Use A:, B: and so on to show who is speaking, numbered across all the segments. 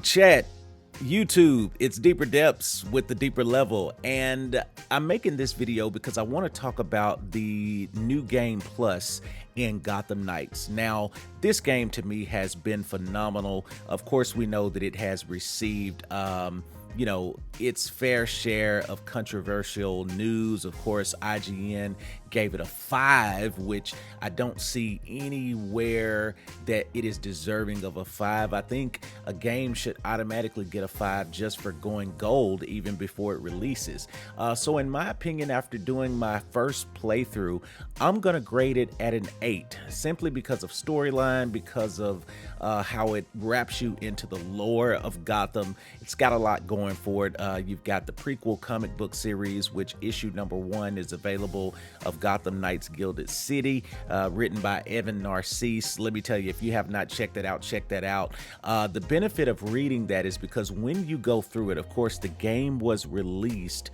A: Chat, YouTube, it's Deeper Depths with the Deeper Level, and I'm making this video because I want to talk about the new game plus in Gotham Knights. Now, this game to me has been phenomenal. Of course, we know that it has received its fair share of controversial news. Of course, IGN gave it a 5, which I don't see anywhere that it is deserving of a 5. I think a game should automatically get a 5 just for going gold even before it releases. So in my opinion, after doing my first playthrough, I'm gonna grade it at an 8, simply because of storyline, because of how it wraps you into the lore of Gotham. It's got a lot going for it. You've got the prequel comic book series, which issue number 1 is available, of Gotham Knights Gilded City, written by Evan Narcisse. Let me tell you, if you have not checked that out, check that out. The benefit of reading that is because when you go through it, of course, the game was released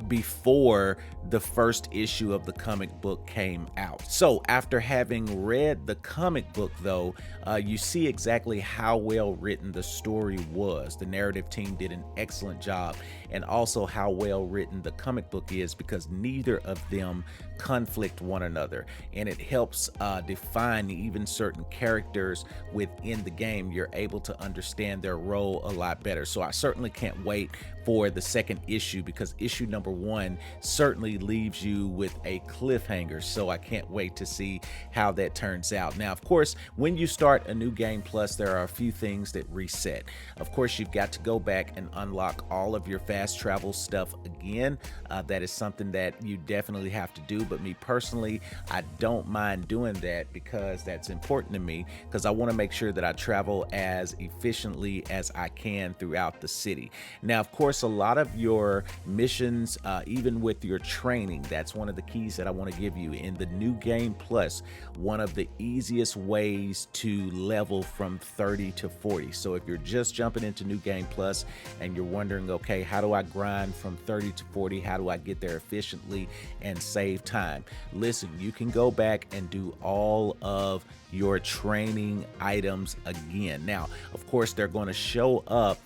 A: before the first issue of the comic book came out. So after having read the comic book, though, you see exactly how well written the story was. The narrative team did an excellent job, and also how well written the comic book is, because neither of them conflict one another, and it helps define even certain characters within the game. You're able to understand their role a lot better. So I certainly can't wait for the second issue, because issue number 1 certainly leaves you with a cliffhanger. So I can't wait to see how that turns out. Now, of course, when you start a new game plus, there are a few things that reset. Of course, you've got to go back and unlock all of your fast travel stuff again. That is something that you definitely have to do, but me personally, I don't mind doing that, because that's important to me, because I want to make sure that I travel as efficiently as I can throughout the city. Now, of course, a lot of your missions, even with your training, that's one of the keys that I want to give you in the new game plus. One of the easiest ways to level from 30 to 40. So if you're just jumping into new game plus and you're wondering, okay, how do I grind from 30 to 40? How do I get there efficiently and save time? Listen, you can go back and do all of your training items again. Now, of course, they're going to show up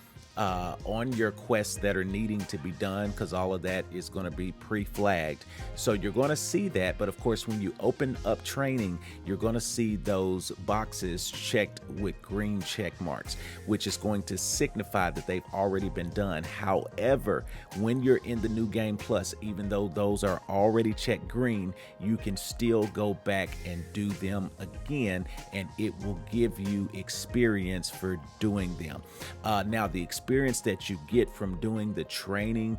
A: on your quests that are needing to be done, because all of that is going to be pre-flagged. So you're going to see that, but of course, when you open up training, you're going to see those boxes checked with green check marks, which is going to signify that they've already been done. However, when you're in the new game plus, even though those are already checked green, you can still go back and do them again, and it will give you experience for doing them. Now, the experience that you get from doing the training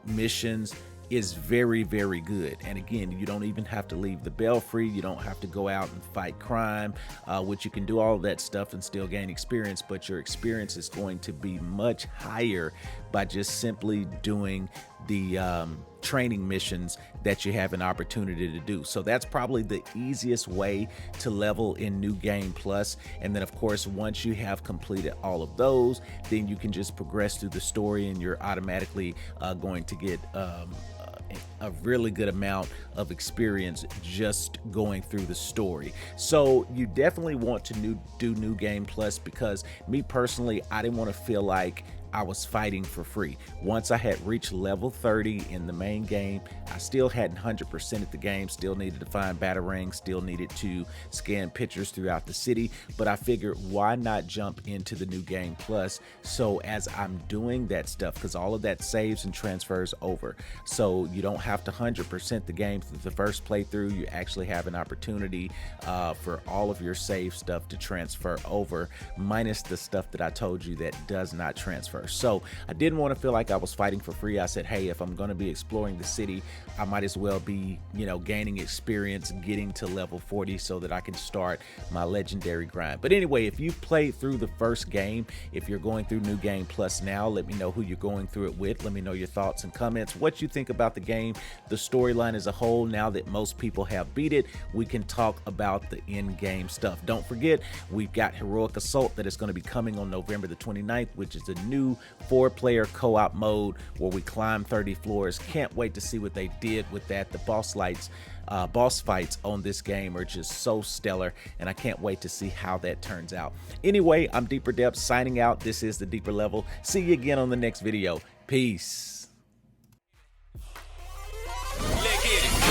A: missions is very, very good. And again, you don't even have to leave the belfry. You don't have to go out and fight crime, which you can do all of that stuff and still gain experience, but your experience is going to be much higher by just simply doing the training missions that you have an opportunity to do. So that's probably the easiest way to level in new game plus. And then of course, once you have completed all of those, then you can just progress through the story, and you're automatically going to get a really good amount of experience just going through the story. So you definitely want to do new game plus, because me personally, I didn't want to feel like I was fighting for free. Once I had reached level 30 in the main game, I still hadn't 100% of the game, still needed to find batarangs, still needed to scan pictures throughout the city, but I figured, why not jump into the new game plus? So as I'm doing that stuff, because all of that saves and transfers over, so you don't have to 100% the game through the first playthrough. You actually have an opportunity for all of your save stuff to transfer over, minus the stuff that I told you that does not transfer. So I didn't want to feel like I was fighting for free. I said, hey, if I'm going to be exploring the city, I might as well be, gaining experience, getting to level 40 so that I can start my legendary grind. But anyway, if you played through the first game, if you're going through new game plus now, let me know who you're going through it with. Let me know your thoughts and comments, what you think about the game, the storyline as a whole. Now that most people have beat it, we can talk about the in-game stuff. Don't forget, we've got Heroic Assault that is going to be coming on November the 29th, which is a new new 4-player co-op mode where we climb 30 floors. Can't wait to see what they did with that. The boss fights on this game are just so stellar, and I can't wait to see how that turns out. Anyway, I'm Deeper Depths signing out. This is The Deeper Level. See you again on the next video. Peace.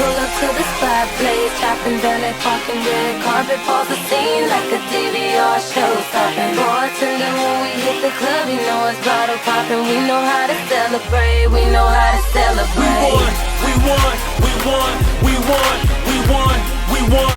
B: Pull up to the spot, blaze, chopping down that parking red carpet, pause the scene like a DVR show stopping. Bartender, when we hit the club, you know it's bottle popping. We know how to celebrate, we know how to celebrate.
C: We won, we won, we won, we won, we won, we won.